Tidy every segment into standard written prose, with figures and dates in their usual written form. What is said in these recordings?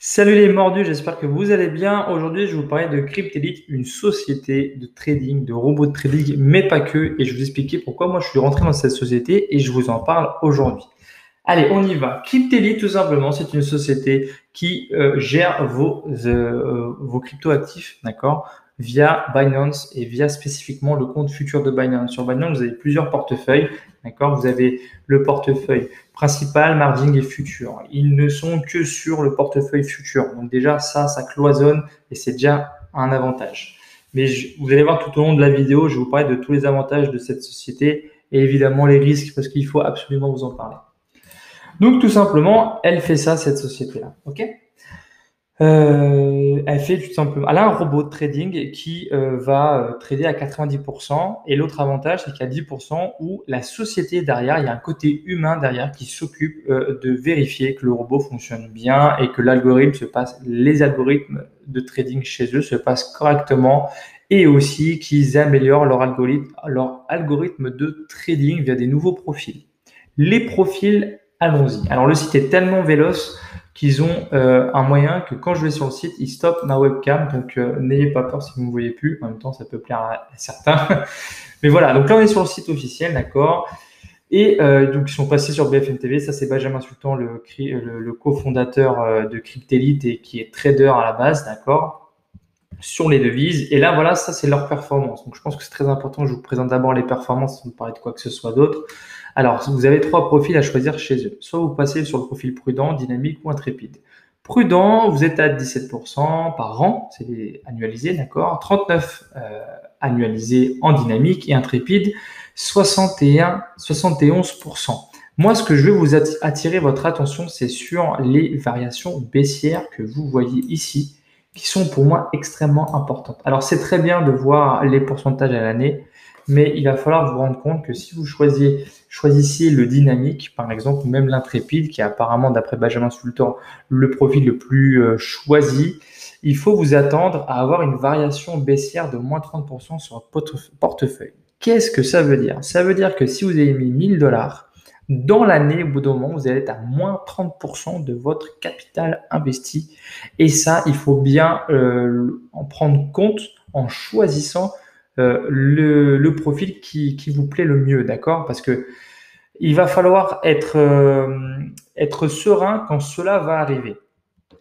Salut les mordus, j'espère que vous allez bien. Aujourd'hui, je vais vous parler de Cryptelite, une société de trading, de robots de trading, mais pas que. Et je vais vous expliquer pourquoi moi je suis rentré dans cette société et je vous en parle aujourd'hui. Allez, on y va. Cryptelite, tout simplement, c'est une société qui gère vos crypto-actifs, d'accord, via Binance et via spécifiquement le compte futur de Binance. Sur Binance, vous avez plusieurs portefeuilles, d'accord. Vous avez le portefeuille principal, margin et futur. Ils ne sont que sur le portefeuille futur. Donc déjà, ça cloisonne et c'est déjà un avantage. Mais vous allez voir tout au long de la vidéo, je vais vous parler de tous les avantages de cette société et évidemment les risques parce qu'il faut absolument vous en parler. Donc tout simplement, elle fait ça, cette société-là. Ok. Elle fait tout simplement. Elle a un robot de trading qui va trader à 90%. Et l'autre avantage, c'est qu'il y a 10% où la société derrière, il y a un côté humain derrière qui s'occupe de vérifier que le robot fonctionne bien et que les algorithmes de trading chez eux se passent correctement et aussi qu'ils améliorent leur algorithme de trading via des nouveaux profils. Les profils, allons-y. Alors le site est tellement véloce qu'ils ont un moyen que quand je vais sur le site, ils stoppent ma webcam. Donc, n'ayez pas peur si vous ne me voyez plus. En même temps, ça peut plaire à certains. Mais voilà, donc là, on est sur le site officiel, d'accord. Et donc, ils sont passés sur BFM TV. Ça, c'est Benjamin Sultan, le cofondateur de Cryptelite et qui est trader à la base, d'accord, sur les devises. Et là, voilà, ça, c'est leur performance. Donc, je pense que c'est très important que je vous présente d'abord les performances sans parler de quoi que ce soit d'autre. Alors, vous avez trois profils à choisir chez eux. Soit vous passez sur le profil prudent, dynamique ou intrépide. Prudent, vous êtes à 17% par an, c'est annualisé, d'accord. 39 annualisé en dynamique et intrépide, 71. Moi, ce que je veux vous attirer votre attention, c'est sur les variations baissières que vous voyez ici, qui sont pour moi extrêmement importantes. Alors, c'est très bien de voir les pourcentages à l'année, mais il va falloir vous rendre compte que si vous choisissiez le dynamique, par exemple, ou même l'intrépide, qui est apparemment, d'après Benjamin Sultan, le profil le plus choisi, il faut vous attendre à avoir une variation baissière de moins 30% sur votre portefeuille. Qu'est-ce que ça veut dire? Ça veut dire que si vous avez mis 1000 $, dans l'année, au bout d'un moment, vous allez être à moins 30% de votre capital investi. Et ça, il faut bien en prendre compte en choisissant le profil qui vous plaît le mieux, d'accord? Parce que il va falloir être serein quand cela va arriver.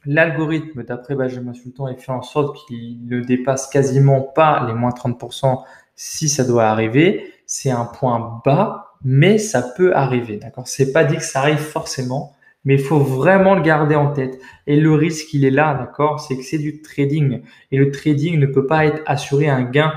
L'algorithme, d'après Benjamin Sultan, est fait en sorte qu'il ne dépasse quasiment pas les moins 30% si ça doit arriver. C'est un point bas, mais ça peut arriver, d'accord? C'est pas dit que ça arrive forcément, mais il faut vraiment le garder en tête. Et le risque, il est là, d'accord? C'est que c'est du trading. Et le trading ne peut pas être assuré un gain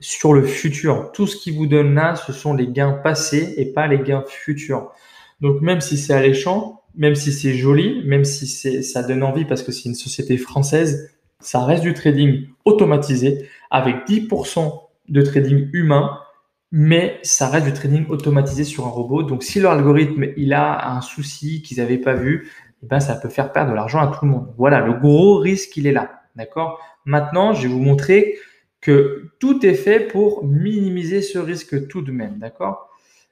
sur le futur. Tout ce qui vous donne là, ce sont les gains passés et pas les gains futurs. Donc même si c'est alléchant, même si c'est joli, même si ça donne envie parce que c'est une société française, ça reste du trading automatisé avec 10% de trading humain, mais ça reste du trading automatisé sur un robot. Donc si leur algorithme il a un souci qu'ils n'avaient pas vu, eh ben, ça peut faire perdre de l'argent à tout le monde. Voilà, le gros risque il est là, d'accord? Maintenant, je vais vous montrer que tout est fait pour minimiser ce risque tout de même, d'accord?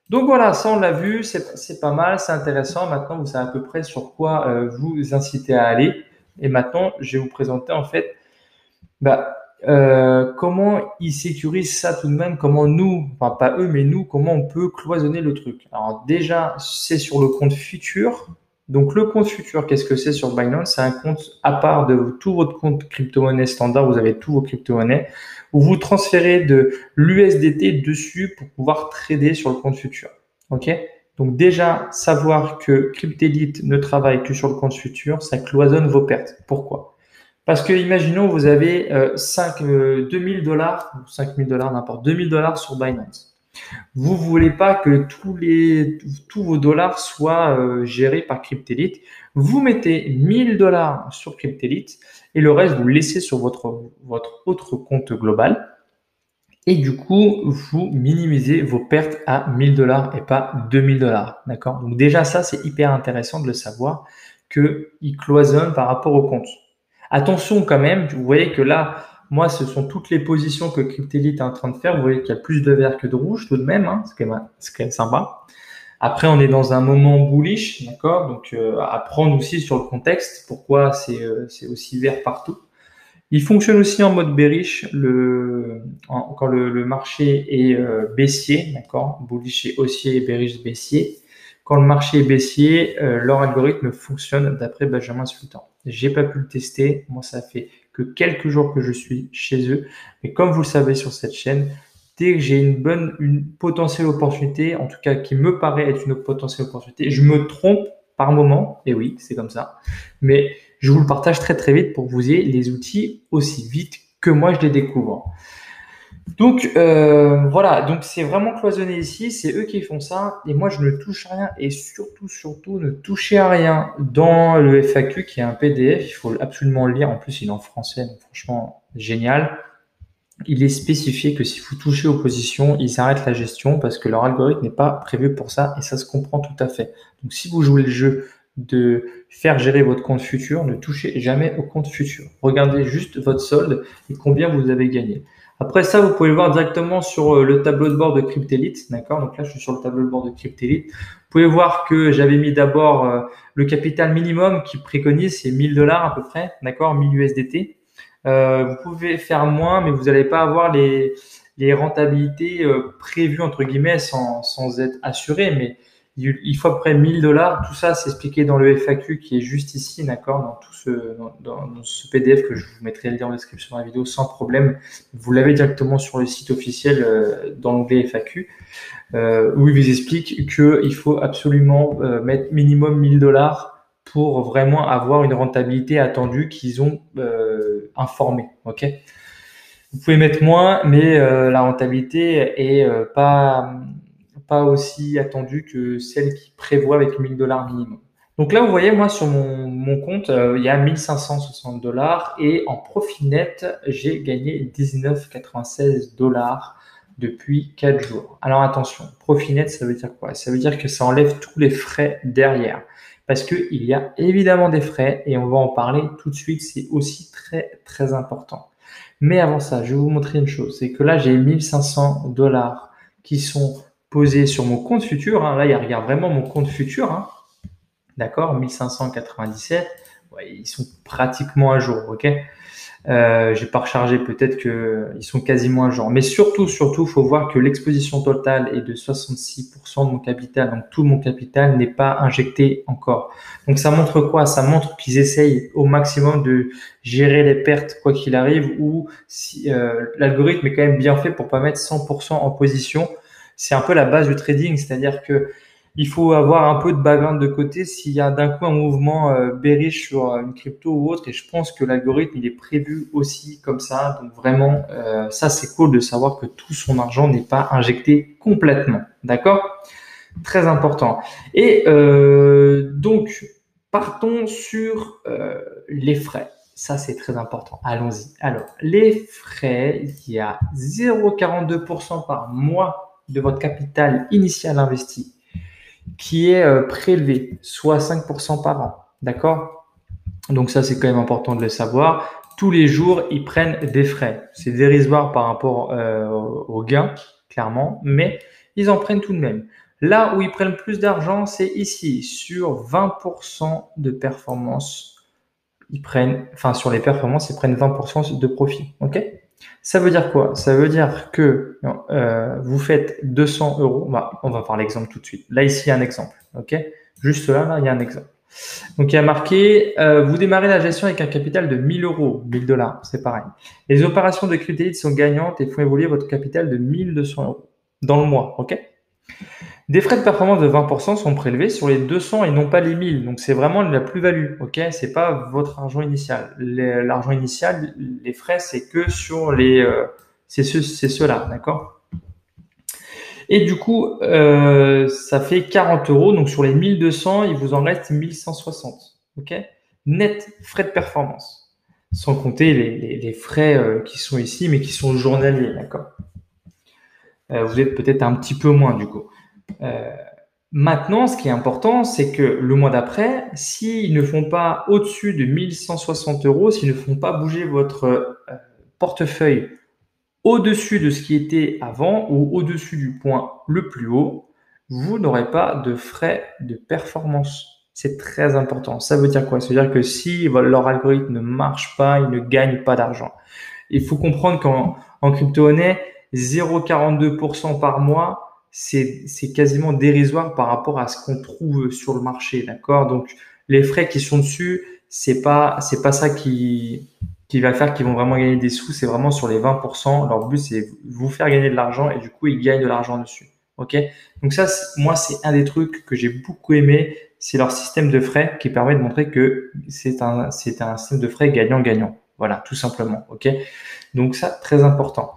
Donc voilà, ça on l'a vu, c'est pas mal, c'est intéressant. Maintenant, vous savez à peu près sur quoi vous inciter à aller. Et maintenant, je vais vous présenter en fait bah, comment ils sécurisent ça tout de même, comment nous, enfin pas eux, mais nous, comment on peut cloisonner le truc. Alors déjà, c'est sur le compte futur. Donc le compte futur, qu'est-ce que c'est sur Binance? C'est un compte à part de tout votre compte crypto-monnaie standard, vous avez tous vos crypto-monnaies, où vous transférez de l'USDT dessus pour pouvoir trader sur le compte futur. OK? Donc déjà, savoir que Cryptelite ne travaille que sur le compte futur, ça cloisonne vos pertes. Pourquoi? Parce que imaginons vous avez 2000 dollars, 5000 dollars, n'importe, 2000 dollars sur Binance. Vous voulez pas que tous vos dollars soient gérés par Cryptelite. Vous mettez 1000 dollars sur Cryptelite et le reste vous laissez sur votre autre compte global. Et du coup, vous minimisez vos pertes à 1000 dollars et pas 2000 dollars. D'accord? Donc déjà, ça, c'est hyper intéressant de le savoir qu'il cloisonne par rapport au compte. Attention quand même, vous voyez que là, moi, ce sont toutes les positions que Cryptelite est en train de faire. Vous voyez qu'il y a plus de vert que de rouge tout de même, hein, c'est quand même sympa. Après, on est dans un moment bullish, d'accord? Donc, à prendre aussi sur le contexte, pourquoi c'est aussi vert partout. Il fonctionne aussi en mode bearish quand le marché est baissier, d'accord? Bullish et haussier et bearish baissier. Quand le marché est baissier, leur algorithme fonctionne d'après Benjamin Sultan. J'ai pas pu le tester. Moi, ça fait que quelques jours que je suis chez eux. Mais comme vous le savez sur cette chaîne, dès que j'ai une potentielle opportunité, en tout cas qui me paraît être une potentielle opportunité, je me trompe par moment. Et oui, c'est comme ça. Mais je vous le partage très très vite pour que vous ayez les outils aussi vite que moi je les découvre. Donc voilà, donc c'est vraiment cloisonné ici, c'est eux qui font ça et moi je ne touche à rien et surtout ne touchez à rien dans le FAQ qui est un PDF, il faut absolument le lire, en plus il est en français, donc franchement génial. Il est spécifié que si vous touchez aux positions, ils arrêtent la gestion parce que leur algorithme n'est pas prévu pour ça et ça se comprend tout à fait. Donc si vous jouez le jeu de faire gérer votre compte futur, ne touchez jamais au compte futur. Regardez juste votre solde et combien vous avez gagné. Après ça, vous pouvez le voir directement sur le tableau de bord de Cryptelite, d'accord? Donc là, je suis sur le tableau de bord de Cryptelite. Vous pouvez voir que j'avais mis d'abord le capital minimum qui préconise, c'est 1000 $ à peu près, d'accord? 1000 USDT. Vous pouvez faire moins, mais vous n'allez pas avoir les rentabilités prévues, entre guillemets, sans être assuré. Mais il faut à peu près 1000 $. Tout ça, c'est expliqué dans le FAQ qui est juste ici, d'accord, dans ce PDF que je vous mettrai le lien en description de la vidéo sans problème. Vous l'avez directement sur le site officiel dans l'onglet FAQ, où il vous explique qu'il faut absolument mettre minimum 1000 $ pour vraiment avoir une rentabilité attendue qu'ils ont informée. Ok. Vous pouvez mettre moins, mais la rentabilité est pas aussi attendue que celle qui prévoit avec 1000 $ minimum. Donc là, vous voyez, moi, sur mon compte, il y a 1560 $ et en profit net, j'ai gagné 19,96 $ depuis 4 jours. Alors attention, profit net, ça veut dire quoi? Ça veut dire que ça enlève tous les frais derrière. Parce qu'il y a évidemment des frais et on va en parler tout de suite, c'est aussi très très important. Mais avant ça, je vais vous montrer une chose, c'est que là j'ai 1500 $ qui sont posés sur mon compte futur. Hein. Là, il regarde vraiment mon compte futur. Hein. D'accord, 1597. Ouais, ils sont pratiquement à jour, ok. J'ai pas rechargé, peut-être que ils sont quasiment à jour. Mais surtout, faut voir que l'exposition totale est de 66% de mon capital. Donc tout mon capital n'est pas injecté encore. Donc ça montre quoi? Ça montre qu'ils essayent au maximum de gérer les pertes quoi qu'il arrive, ou si l'algorithme est quand même bien fait pour pas mettre 100% en position. C'est un peu la base du trading, c'est-à-dire que il faut avoir un peu de background de côté s'il y a d'un coup un mouvement bearish sur une crypto ou autre. Et je pense que l'algorithme, il est prévu aussi comme ça. Donc vraiment, ça, c'est cool de savoir que tout son argent n'est pas injecté complètement. D'accord? Très important. Et donc, partons sur les frais. Ça, c'est très important. Allons-y. Alors, les frais, il y a 0,42% par mois de votre capital initial investi qui est prélevé, soit 5% par an. D'accord? Donc ça, c'est quand même important de le savoir. Tous les jours, ils prennent des frais. C'est dérisoire par rapport aux gains, clairement, mais ils en prennent tout de même. Là où ils prennent plus d'argent, c'est ici, sur 20% de performance. Sur les performances, ils prennent 20% de profit. Ok? Ça veut dire quoi? Ça veut dire que vous faites 200 euros. Bah, on va voir l'exemple tout de suite. Là, ici, il y a un exemple. Ok? Juste là, il y a un exemple. Donc, il y a marqué, vous démarrez la gestion avec un capital de 1000 euros, 1000 $, c'est pareil. Les opérations de Cryptelite sont gagnantes et font évoluer votre capital de 1200 euros dans le mois. Ok? Des frais de performance de 20% sont prélevés sur les 200 et non pas les 1000. Donc, c'est vraiment de la plus-value. Ok, c'est pas votre argent initial. L'argent initial, les frais, c'est que sur c'est ceux-là. D'accord? Et du coup, ça fait 40 euros. Donc, sur les 1200, il vous en reste 1160. Ok? Net frais de performance. Sans compter les frais qui sont ici, mais qui sont journaliers. D'accord? Vous êtes peut-être un petit peu moins du coup. Euh, Maintenant, ce qui est important, c'est que le mois d'après, s'ils ne font pas au-dessus de 1160 euros, s'ils ne font pas bouger votre portefeuille au-dessus de ce qui était avant ou au-dessus du point le plus haut, vous n'aurez pas de frais de performance. C'est très important. Ça veut dire quoi? Ça veut dire que si leur algorithme ne marche pas, ils ne gagnent pas d'argent. Il faut comprendre qu'en crypto-monnaie, 0,42% par mois, c'est quasiment dérisoire par rapport à ce qu'on trouve sur le marché, d'accord? Donc, les frais qui sont dessus, c'est pas ça qui va faire qu'ils vont vraiment gagner des sous, c'est vraiment sur les 20%. Leur but, c'est vous faire gagner de l'argent et du coup, ils gagnent de l'argent dessus. OK? Donc ça, moi, c'est un des trucs que j'ai beaucoup aimé, c'est leur système de frais qui permet de montrer que c'est un système de frais gagnant-gagnant. Voilà, tout simplement. OK? Donc ça, très important.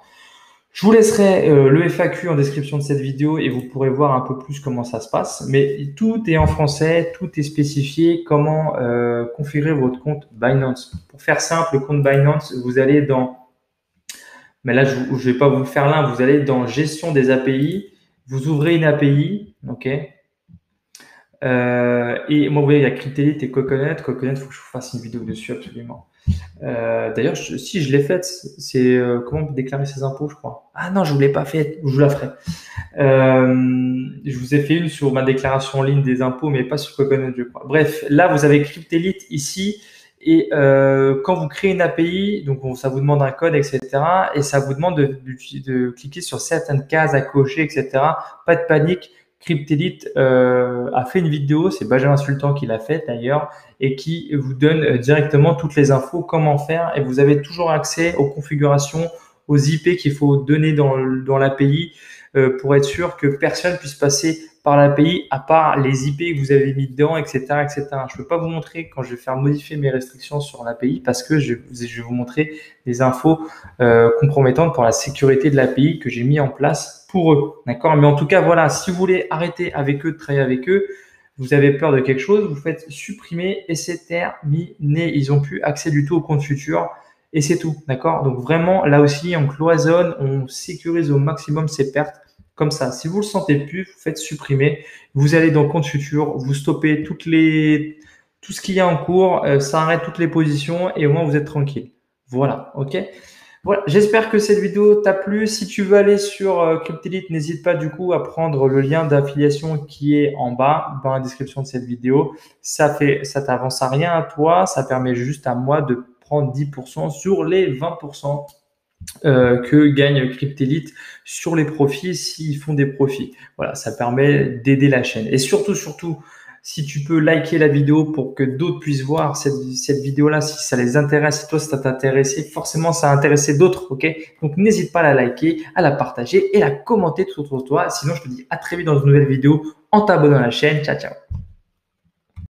Je vous laisserai le FAQ en description de cette vidéo et vous pourrez voir un peu plus comment ça se passe. Mais tout est en français, tout est spécifié, comment configurer votre compte Binance. Pour faire simple, le compte Binance, vous allez dans, mais là je ne vais pas vous le faire là, vous allez dans gestion des API, vous ouvrez une API, ok. Et moi, vous voyez, il y a Cryptelite et Coconut. Coconut, il faut que je vous fasse une vidéo dessus absolument. D'ailleurs, si je l'ai faite, c'est comment déclarer ses impôts, je crois. Ah non, je ne l'ai pas faite, je vous la ferai. Je vous ai fait une sur ma déclaration en ligne des impôts, mais pas sur Coconut, je crois. Bref, là, vous avez Cryptelite ici. Et quand vous créez une API, donc ça vous demande un code, etc. Et ça vous demande de cliquer sur certaines cases à cocher, etc. Pas de panique. Cryptelite a fait une vidéo, c'est Benjamin Sultan qui l'a faite d'ailleurs, et qui vous donne directement toutes les infos, comment faire, et vous avez toujours accès aux configurations, aux IP qu'il faut donner dans l'API pour être sûr que personne puisse passer par l'API à part les IP que vous avez mis dedans, etc., etc. Je ne peux pas vous montrer quand je vais faire modifier mes restrictions sur l'API parce que je vais vous montrer des infos compromettantes pour la sécurité de l'API que j'ai mis en place pour eux. D'accord? Mais en tout cas, voilà, si vous voulez arrêter avec eux, de travailler avec eux, vous avez peur de quelque chose, vous faites supprimer et c'est terminé. Ils n'ont plus accès du tout au compte futur et c'est tout. D'accord? Donc vraiment, là aussi, on cloisonne, on sécurise au maximum ses pertes. Comme ça, si vous le sentez plus, vous faites supprimer. Vous allez dans compte futur, vous stoppez tout ce qu'il y a en cours, ça arrête toutes les positions et au moins vous êtes tranquille. Voilà, ok. Voilà, j'espère que cette vidéo t'a plu. Si tu veux aller sur Cryptelite, n'hésite pas du coup à prendre le lien d'affiliation qui est en bas dans la description de cette vidéo. Ça t'avance à rien à toi, ça permet juste à moi de prendre 10% sur les 20% que gagne Cryptelite sur les profits s'ils font des profits. Voilà, ça permet d'aider la chaîne. Et surtout, si tu peux liker la vidéo pour que d'autres puissent voir cette vidéo-là, si ça les intéresse, si toi ça t'a intéressé, forcément ça a intéressé d'autres, ok? Donc n'hésite pas à la liker, à la partager et à la commenter tout autour de toi. Sinon, je te dis à très vite dans une nouvelle vidéo en t'abonnant à la chaîne. Ciao, ciao.